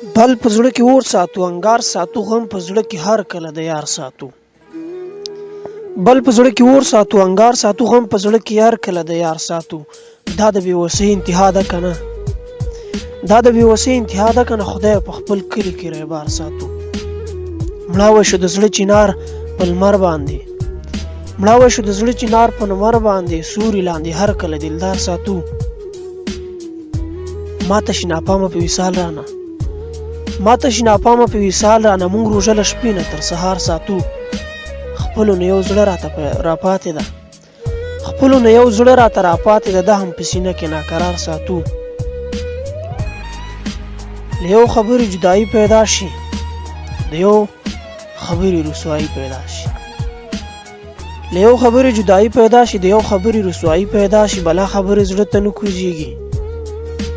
بل په زړه کې اور ساتو انګار ساتو غم په زړه کې هر کله د یار ساتو بل په زړه کې اور ساتو انګار ساتو غم په زړه کې هر کله د یار ساتو دا د بېوسۍ انتها ده کنه دا د بېوسۍ انتها ده کنه خدای په خپل کلي کې رهبار ساتو مړاوی شو د زړه چنار په لمر باندې مړاوی شو د زړه چنار په لمر باندې سوري لاندې هر کله دلدار ساتو ماته شي ناپامه په وصال رانه ماته شي ناپامه په وصال رانه مونږ روژه له شپې نه تر سهار ساتو خپلو نه یو زړه راته راپاتې ده خپلو نه یو زړه راته راپاتې ده ده هم په سینه کې ناقرار ساتو له یو خبرې جدایي پیدا شي د یو خبرې رسوایي پیدا شي له یو خبرې جدایي پیدا شي د یو خبرې رسوایي پیدا شي بلا خبرې زړه ته نه کوزیږي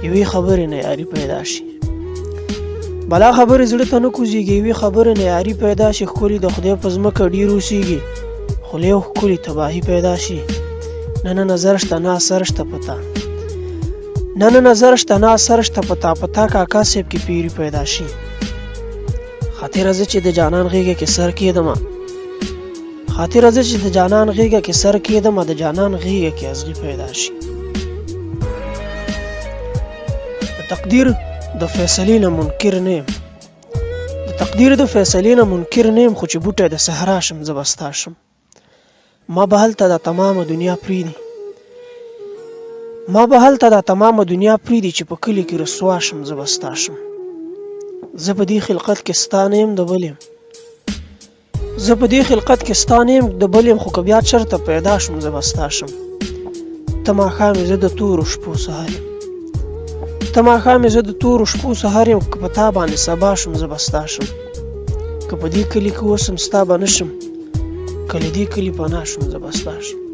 یوې خبرې نه یاري پیدا شي بلا خبرې زړه ته نه کوزیږي یوې خبرې نه یاري پیدا شي ښکلي د خدای په ځمکه ډېر اوسیږي خو له یو ښکلي تباهي پیدا شي نه نه نظر شته نه اثر شته پتا نه نه نظر شته نه اثر شته پتا کاکا صاحب کې پیری پیدا شي خاطر زه چې د جانان غېږه کې سر کېدمه خاطر زه چې د جانان غېږه کې سر کېدمه د جانان غېږه کې ازغي پیدا شي د تقدیر د فیصلې نه منکر نه یم د تقدیر د فیصلې نه منکر نه یم خو چې بوټی د صحرا شم زه به ستا شم ما به هلته دا تمامه دنیا پرېږدي ما به هلته دا تمامه دنیا پرېږدي چې په کلي کې رسوا شم زه به ستا شم زه په دې خلقت کې ستا نه یم د بل یم زه په دې خلقت کې ستا نه یم د بل یم خو که بیا چېرته پیدا شم زه به ستا شم ته ماښام یې زه د تورو شپو سهار یم ته ماښام یې زه د تورو شپو سهار یم که په تا باندې سبا شم زه به ستا شم که په دې کلي کې اوسم ستا به نه شم که له دې کلي پناه شم زه به ستا شم